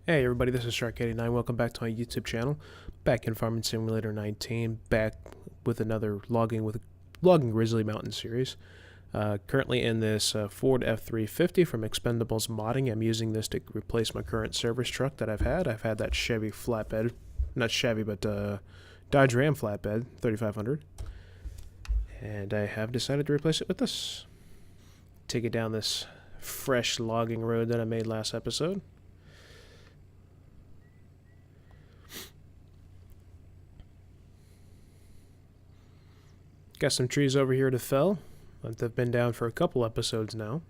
Hey everybody, this is Shark89. Welcome back to my YouTube channel. Back in Farming Simulator 19, back with another logging Grizzly Mountain series. Currently in this Ford F-350 from Expendables Modding. I'm using this to replace my current service truck that I've had. I've had that Chevy flatbed, not Chevy, but Dodge Ram flatbed, 3500. And I have decided to replace it with this. Take it down this fresh logging road that I made last episode. Got some trees over here to fell. They've been down for a couple episodes now.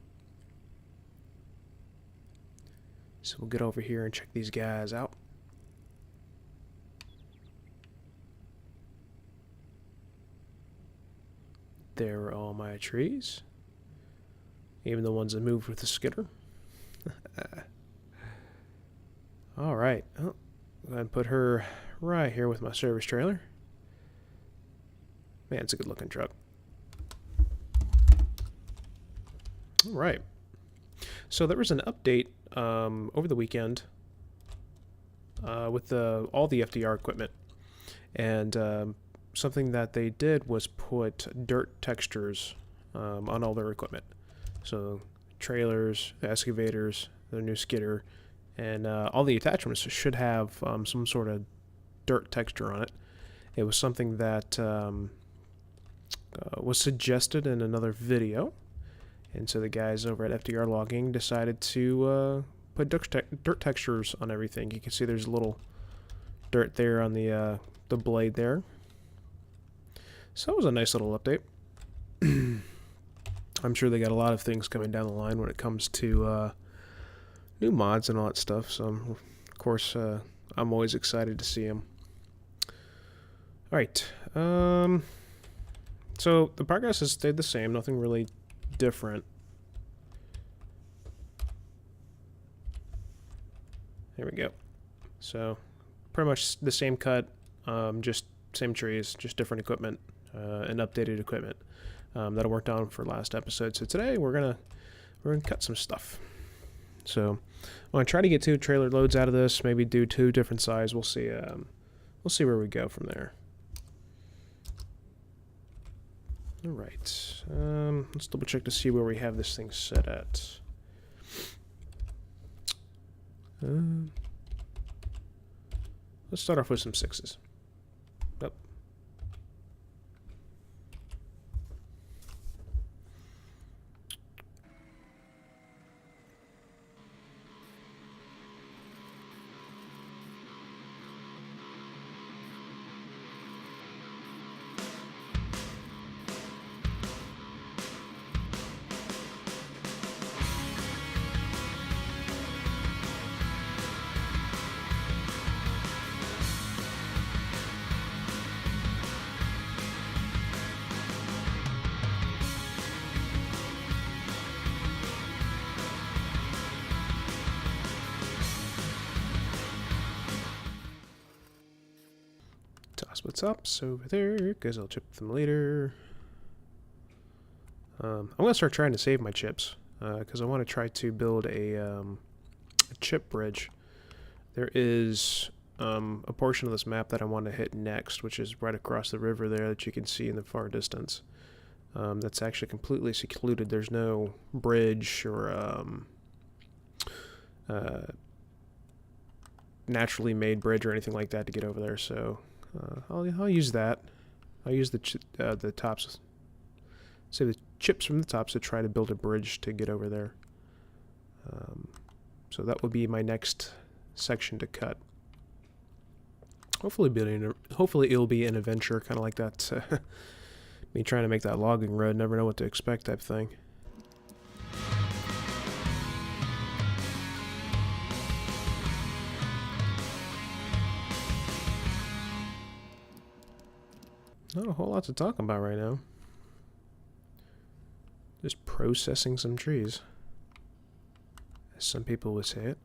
So we'll get over here and check these guys out. There are all my trees. Even the ones that moved with the skidder. Alright. Oh, go ahead and put her right here with my service trailer. Man, it's a good looking truck. Alright. So there was an update over the weekend with all the FDR equipment. And something that they did was put dirt textures on all their equipment. So trailers, excavators, the new skidder, and all the attachments should have some sort of dirt texture on it. It was something that was suggested in another video, and so the guys over at FDR Logging decided to put dirt textures on everything. You can see there's a little dirt there on the blade there. So that was a nice little update. I'm sure they got a lot of things coming down the line when it comes to new mods and all that stuff. So of course I'm always excited to see them. All right. So the progress has stayed the same, nothing really different. There we go. So pretty much the same cut, just same trees, just different equipment and updated equipment that I worked on for last episode. So today we're gonna cut some stuff. So I'm gonna try to get 2 trailer loads out of this. Maybe do 2 different size. We'll see. We'll see where we go from there. Alright, let's double check to see where we have this thing set at. Let's start off with some 6's. Yep. Toss what's up, so over there, because I'll chip them later. I'm going to start trying to save my chips, because I want to try to build a chip bridge. There is a portion of this map that I want to hit next, which is right across the river there that you can see in the far distance. That's actually completely secluded. There's no bridge or naturally made bridge or anything like that to get over there, so I'll use that. I'll use the tops, say the chips from the tops to try to build a bridge to get over there. So that will be my next section to cut. Hopefully it'll be an adventure, kind of like that. Me trying to make that logging road, never know what to expect type thing. Not a whole lot to talk about right now. Just processing some trees, as some people would say it.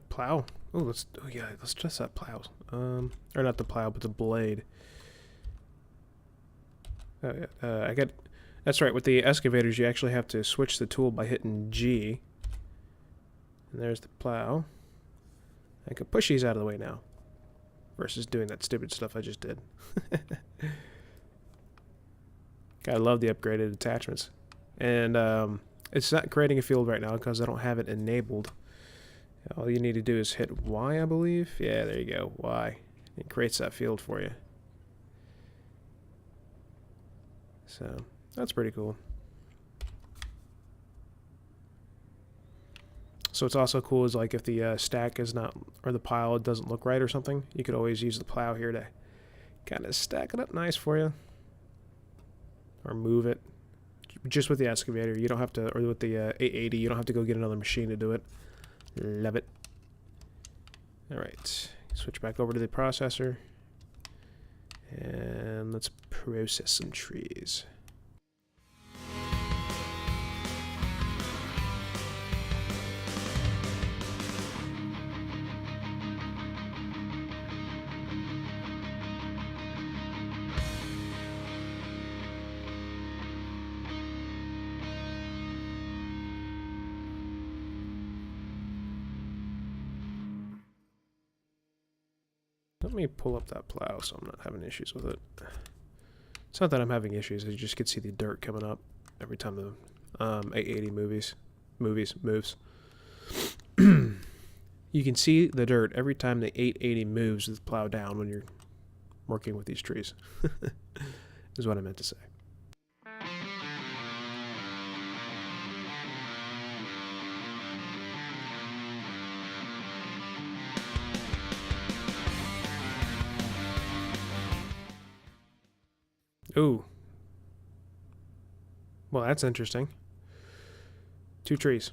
Plow. Oh, yeah, let's test that plow. Or not the plow, but the blade. Oh yeah, that's right. With the excavators, you actually have to switch the tool by hitting G. And there's the plow. I can push these out of the way now, versus doing that stupid stuff I just did. I love the upgraded attachments, and it's not creating a field right now because I don't have it enabled. All you need to do is hit Y, I believe. Yeah, there you go, Y. It creates that field for you. So that's pretty cool. So what's also cool is like if the stack is not, or the pile doesn't look right or something, you could always use the plow here to kind of stack it up nice for you, or move it. Just with the excavator, you don't have to, or with the 880, you don't have to go get another machine to do it. Love it. All right, switch back over to the processor, and let's process some trees. Let me pull up that plow so I'm not having issues with it. It's not that I'm having issues, I just could see the dirt coming up every time the 880 moves. You can see the dirt every time the 880 moves with the plow down when you're working with these trees. Is what I meant to say. Ooh. Well, that's interesting. 2 trees.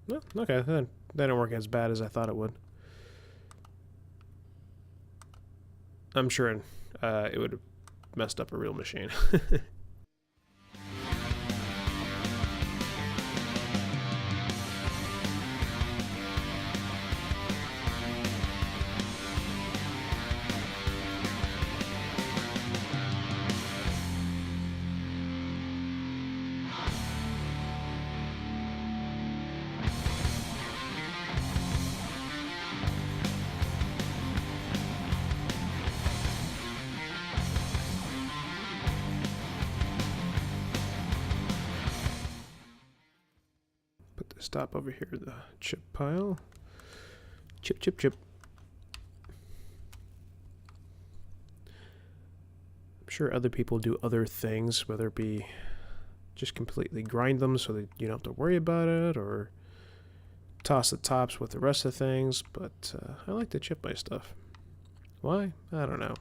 No, okay, that didn't work as bad as I thought it would. I'm sure it would have messed up a real machine. Stop over here, the chip pile. Chip, chip, chip. I'm sure other people do other things, whether it be just completely grind them so that you don't have to worry about it, or toss the tops with the rest of the things, but I like to chip my stuff. Why? I don't know.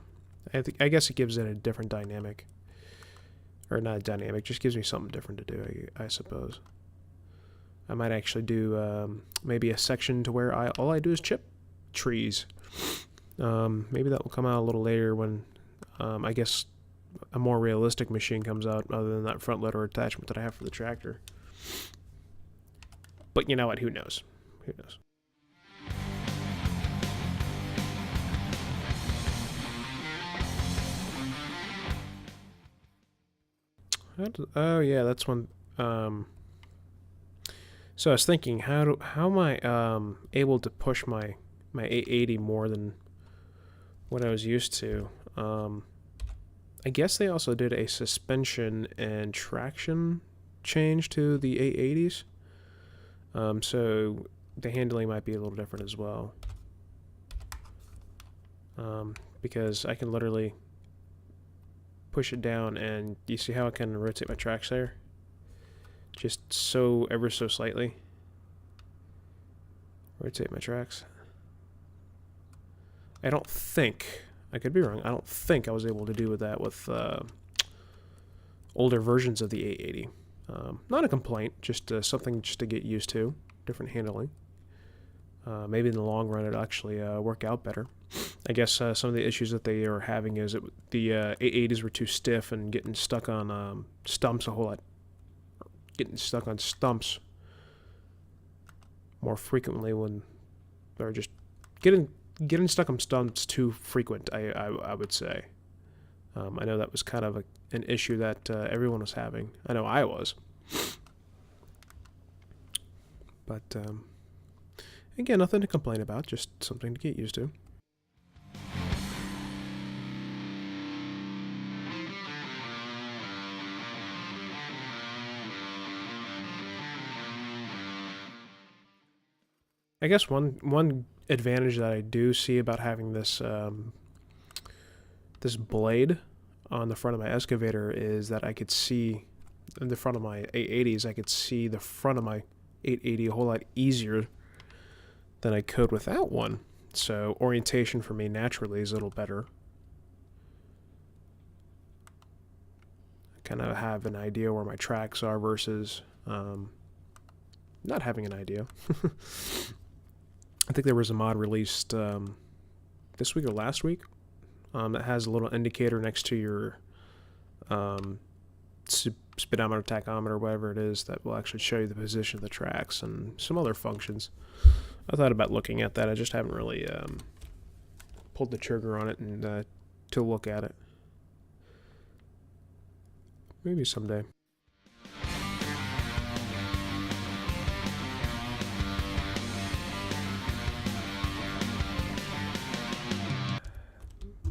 I guess it gives it a different dynamic. Or not a dynamic, just gives me something different to do, I suppose. I might actually do maybe a section to where all I do is chip trees. Maybe that will come out a little later when I guess a more realistic machine comes out other than that front loader attachment that I have for the tractor. But you know what? Who knows? Who knows? Oh yeah, that's one. So I was thinking, how am I able to push my 880 more than what I was used to? I guess they also did a suspension and traction change to the 880s. So the handling might be a little different as well. Because I can literally push it down, and you see how I can rotate my tracks there? Just ever so slightly. Rotate my tracks. I don't think, I could be wrong, I don't think I was able to do that with older versions of the 880. Not a complaint, just something just to get used to. Different handling. Maybe in the long run it'll actually work out better. I guess some of the issues that they are having is the 880s were too stiff and getting stuck on stumps a whole lot. Getting stuck on stumps more frequently when they're just getting stuck on stumps too frequent. I would say. I know that was kind of an issue that everyone was having. I know I was. But again, nothing to complain about. Just something to get used to. I guess one advantage that I do see about having this this blade on the front of my excavator is that I could see in the front of my 880s. I could see the front of my 880 a whole lot easier than I could without one. So orientation for me naturally is a little better. I kind of have an idea where my tracks are versus not having an idea. I think there was a mod released this week or last week that has a little indicator next to your speedometer, tachometer, whatever it is, that will actually show you the position of the tracks and some other functions. I thought about looking at that. I just haven't really pulled the trigger on it and to look at it. Maybe someday.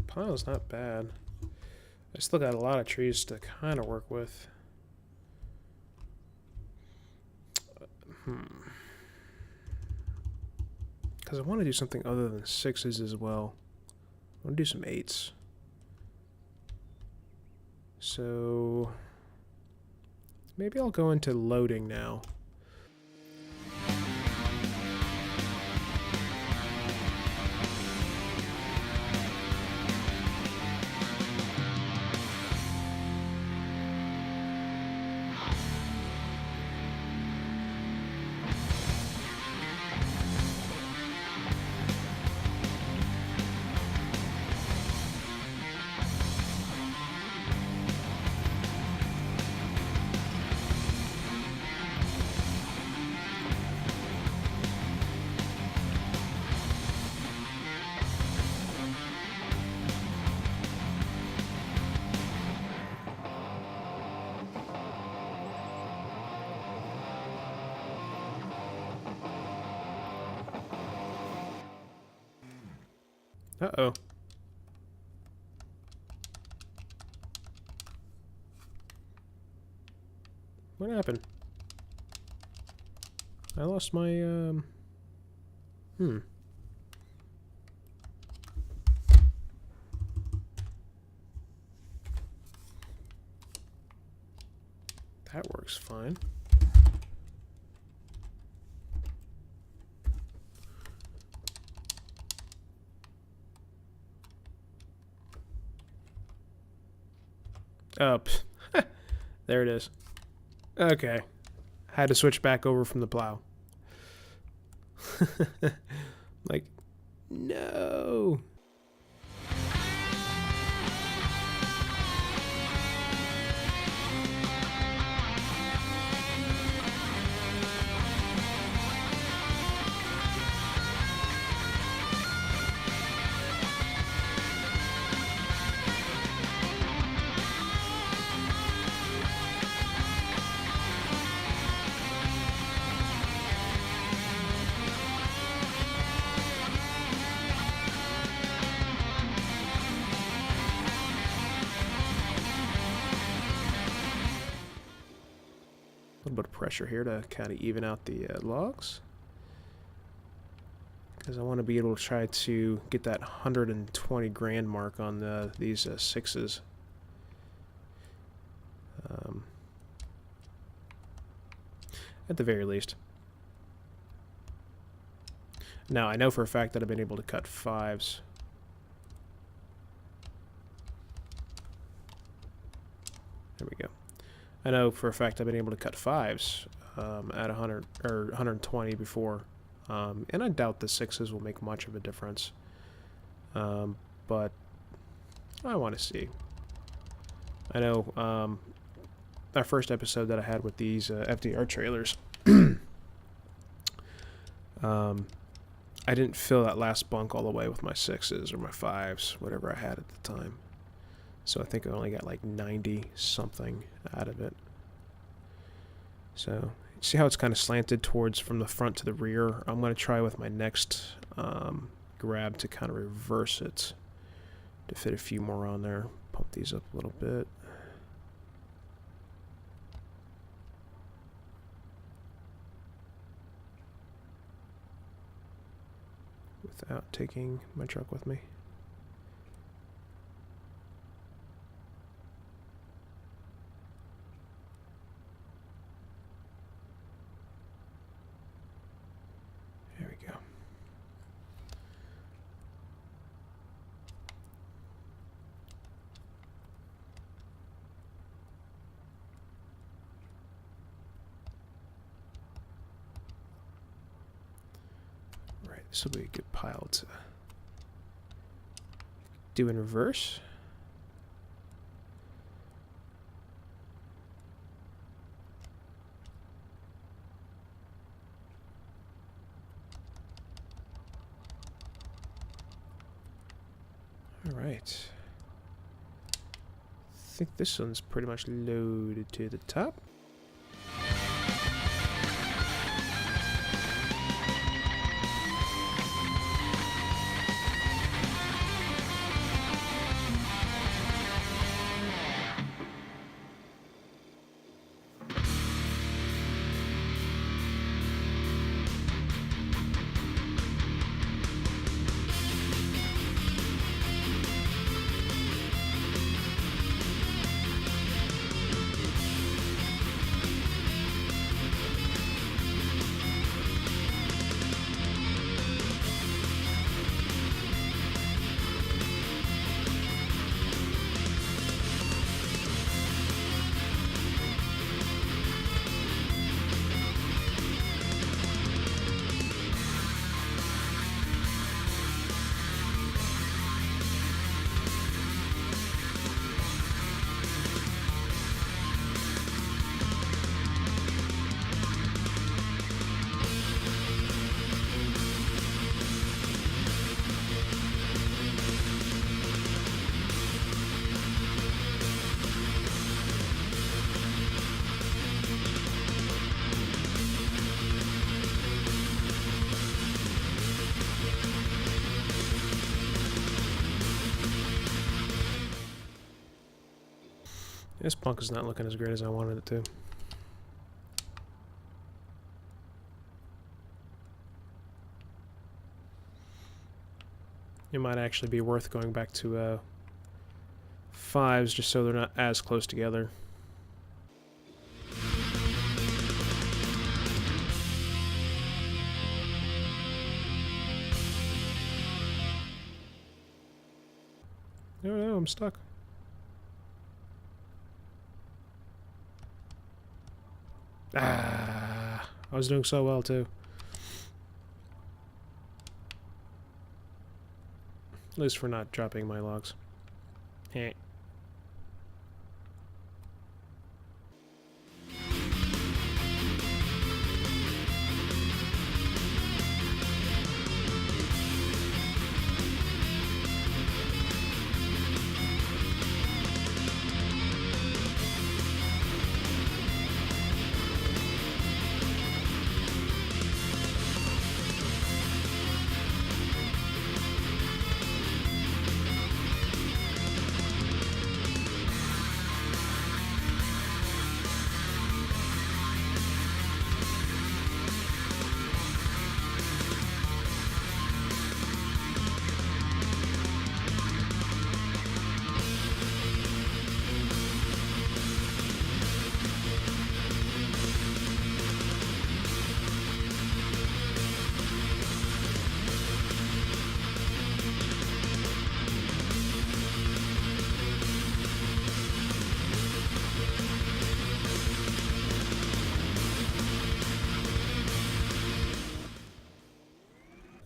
Pile's not bad. I still got a lot of trees to kind of work with. Because I want to do something other than 6's as well. I want to do some 8's. So maybe I'll go into loading now. Uh-oh. What happened? I lost my, That works fine. Oh, there it is. Okay. Had to switch back over from the plow. Like, no. A little bit of pressure here to kind of even out the logs, because I want to be able to try to get that 120 grand mark on these 6's. At the very least. Now I know for a fact that I've been able to cut 5's. There we go. I know for a fact I've been able to cut 5's at 100 or 120 before, and I doubt the 6's will make much of a difference. but I want to see. I know our first episode that I had with these FDR trailers, I didn't fill that last bunk all the way with my 6's or my 5's, whatever I had at the time. So I think I only got like 90 something out of it. So see how it's kind of slanted towards from the front to the rear? I'm going to try with my next grab to kind of reverse it to fit a few more on there. Pump these up a little bit. Without taking my truck with me. There we go. Right, this will be a good pile to do in reverse. All right. I think this one's pretty much loaded to the top. This punk is not looking as great as I wanted it to. It might actually be worth going back to 5's just so they're not as close together. No, I'm stuck. Ah, I was doing so well too. At least for not dropping my logs. Hey.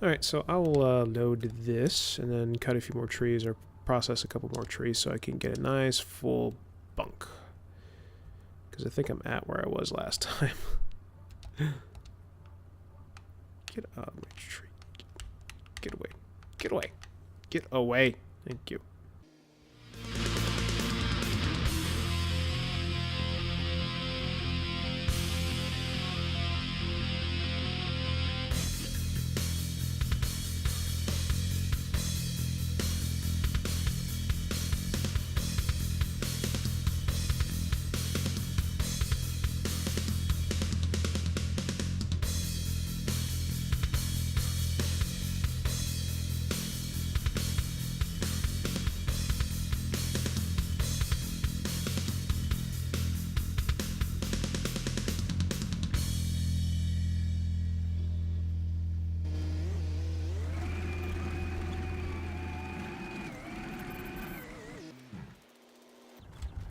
Alright, so I'll load this and then cut a few more trees or process a couple more trees so I can get a nice full bunk. Because I think I'm at where I was last time. Get out of my tree. Get away. Get away. Get away. Thank you.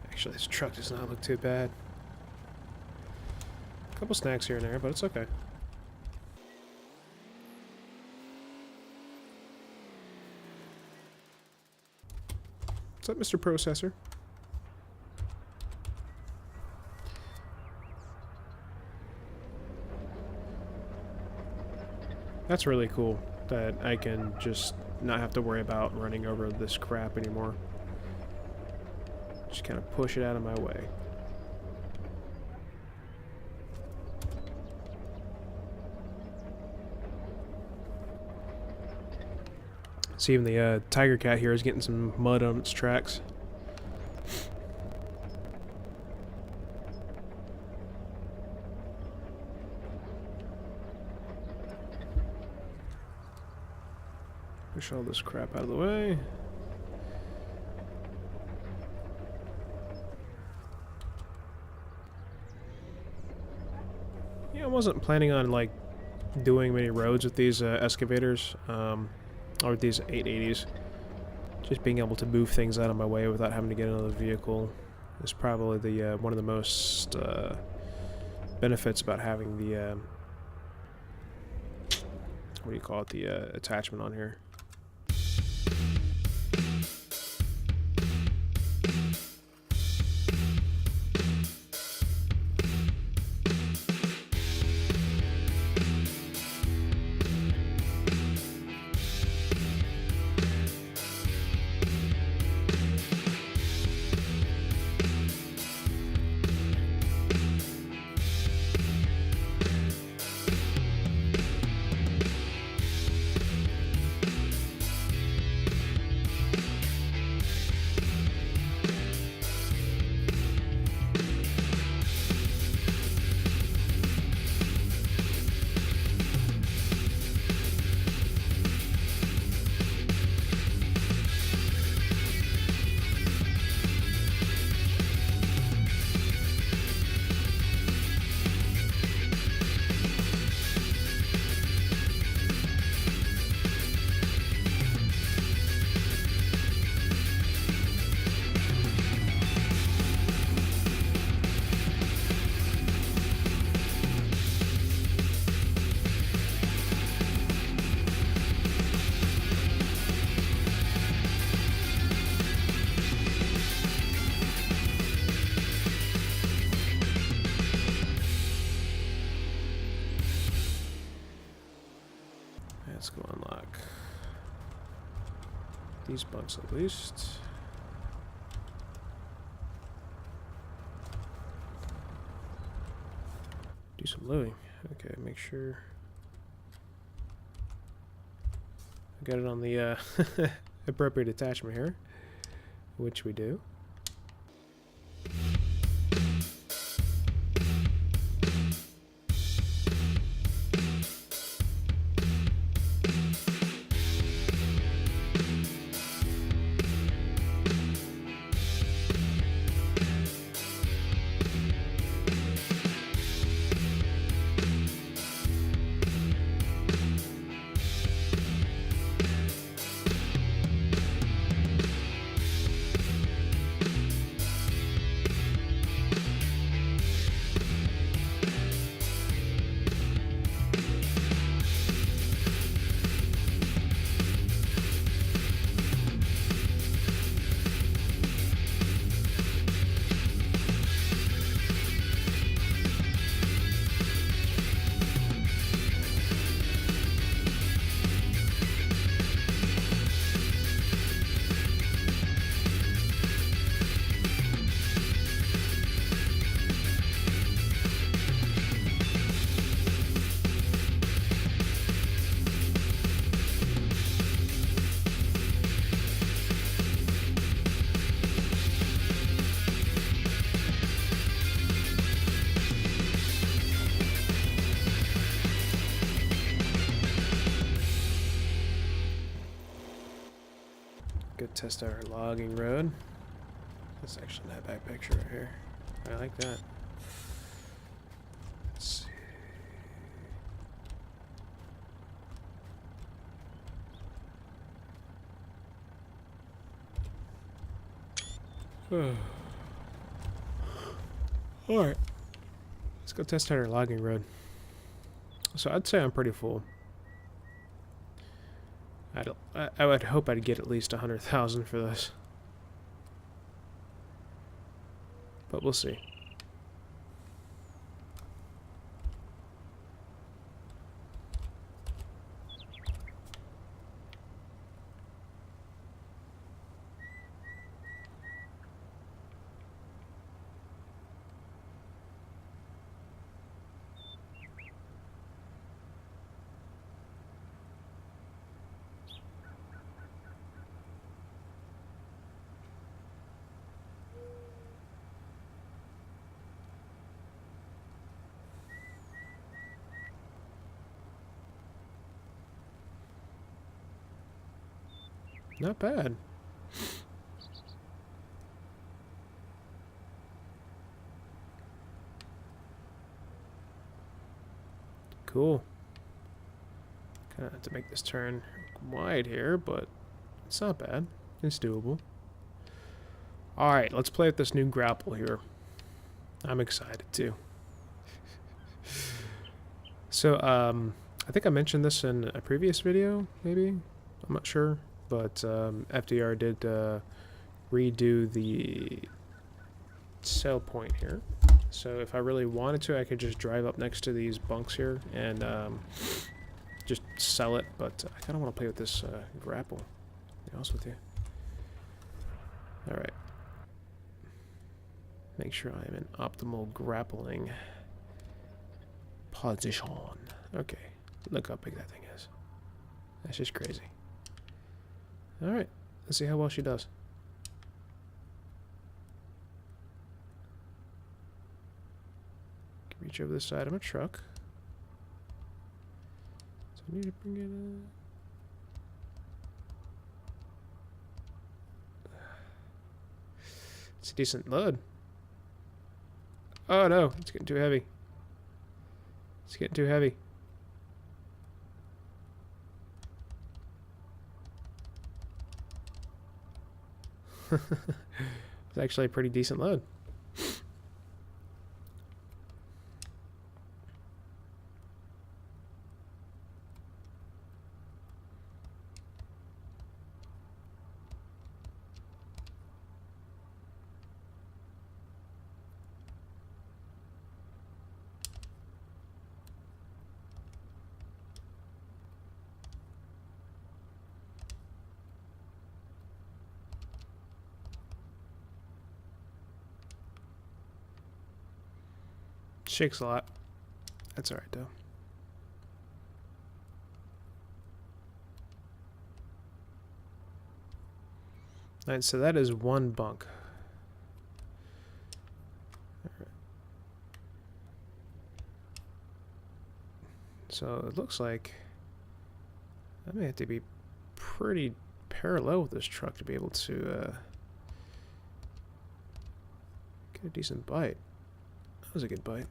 Actually, this truck does not look too bad. A couple snacks here and there, but it's okay. What's up, Mr. Processor? That's really cool that I can just not have to worry about running over this crap anymore. Just kind of push it out of my way. See, even the tiger cat here is getting some mud on its tracks. Push all this crap out of the way. Yeah, I wasn't planning on like doing many roads with these excavators, or these 880s. Just being able to move things out of my way without having to get another vehicle is probably the one of the most benefits about having the what do you call it, the attachment on here. Let's go unlock these bunks at least. Do some loading. Okay, make sure I got it on the appropriate attachment here, which we do. go test our logging road. That's actually that back picture right here. I like that. Let's see. Alright. Let's go test out our logging road. So I'd say I'm pretty full. I would hope I'd get at least 100,000 for this. But we'll see. Not bad. Cool. Kind of have to make this turn wide here, but it's not bad. It's doable. Alright, let's play with this new grapple here. I'm excited too. So, I think I mentioned this in a previous video, maybe? I'm not sure. But FDR did redo the sell point here. So if I really wanted to, I could just drive up next to these bunks here and just sell it. But I kind of want to play with this grapple, to be honest with you. Alright. Make sure I'm in optimal grappling position. Okay. Look how big that thing is. That's just crazy. Alright, let's see how well she does. Can reach over the side of my truck. So I need to bring it It's a decent load. Oh no, it's getting too heavy. It's getting too heavy. It's actually a pretty decent load. Shakes a lot. That's alright though. Alright, so that is one bunk. Alright. So it looks like I may have to be pretty parallel with this truck to be able to get a decent bite. That was a good bite.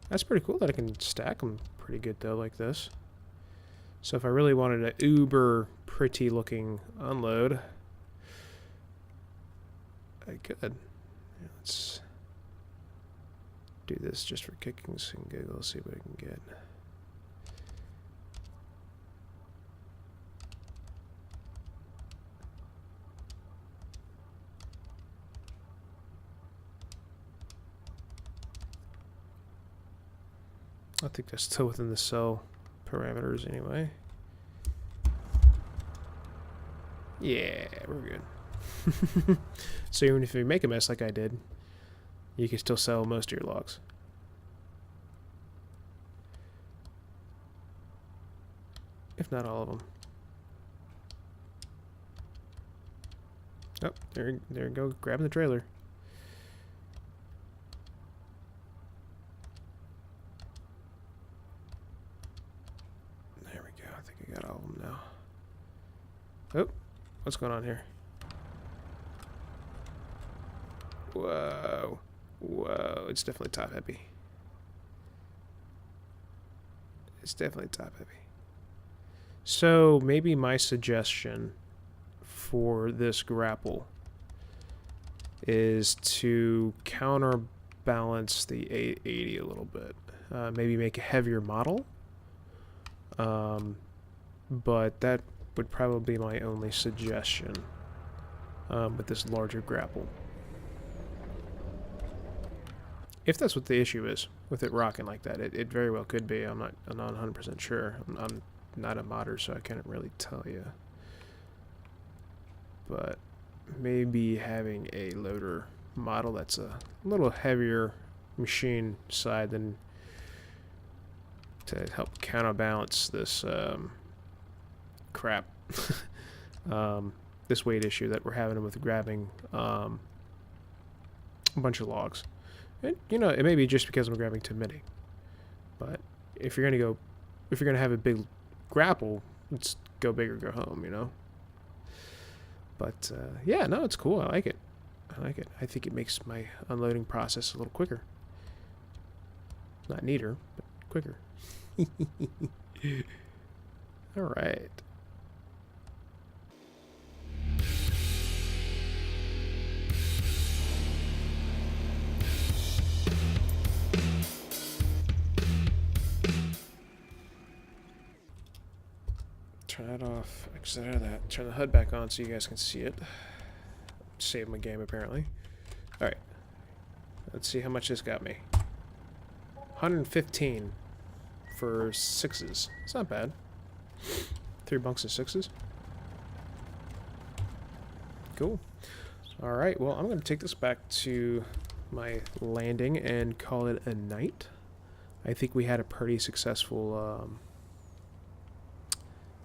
That's pretty cool that I can stack them pretty good though, like this. So if I really wanted an uber pretty looking unload, I could. Yeah, let's do this just for kicks and giggles, see what I can get. I think that's still within the cell parameters anyway. Yeah, we're good. So even if you make a mess like I did, you can still sell most of your logs. If not all of them. Oh, there you go, grabbing the trailer. got all of them now. Oh, what's going on here? Whoa. Whoa, it's definitely top heavy. It's definitely top heavy. So maybe my suggestion for this grapple is to counterbalance the 880 a little bit. Maybe make a heavier model. But that would probably be my only suggestion with this larger grapple. If that's what the issue is with it rocking like that, it very well could be. I'm not 100% sure. I'm not a modder, so I can't really tell you. But maybe having a loader model that's a little heavier machine side than to help counterbalance this crap, this weight issue that we're having with grabbing a bunch of logs. And, you know, it may be just because I'm grabbing too many. But if you're gonna have a big grapple, let's go big or go home, you know. But yeah, no, it's cool. I like it. I like it. I think it makes my unloading process a little quicker. Not neater, but quicker. All right. Turn that off, exit out of that, turn the HUD back on so you guys can see it. Save my game apparently. Alright, let's see how much this got me. 115 for 6's. It's not bad. 3 bunks of 6's. Cool. Alright, well, I'm going to take this back to my landing and call it a night. I think we had a pretty successful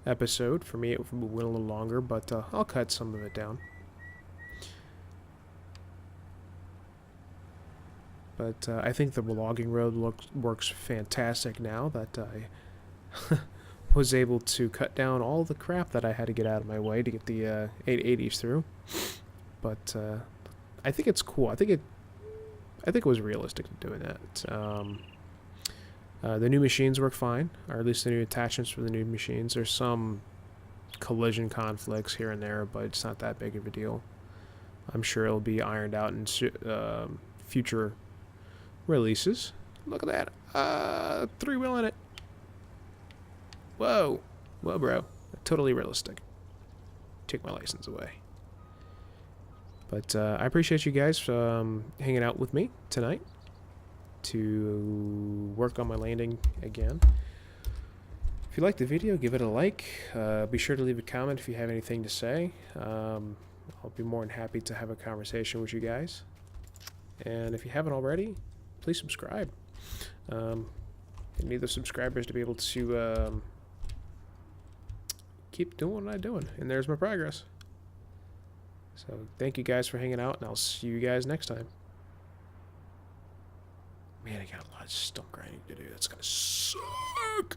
episode. For me, it went a little longer, but I'll cut some of it down. But I think the logging road works fantastic now that I was able to cut down all the crap that I had to get out of my way to get the 880s through. But I think it's cool. I think it was realistic doing that. The new machines work fine, or at least the new attachments for the new machines. There's some collision conflicts here and there, but it's not that big of a deal. I'm sure it'll be ironed out in future releases. Look at that. 3-wheel in it. Whoa. Whoa, bro. Totally realistic. Take my license away. But I appreciate you guys hanging out with me tonight to work on my landing again. If you liked the video, give it a like. Be sure to leave a comment if you have anything to say. I'll be more than happy to have a conversation with you guys. And if you haven't already, please subscribe. I need the subscribers to be able to keep doing what I'm doing. And there's my progress. So thank you guys for hanging out, and I'll see you guys next time. Man, I got a lot of stump grinding to do. That's gonna suck.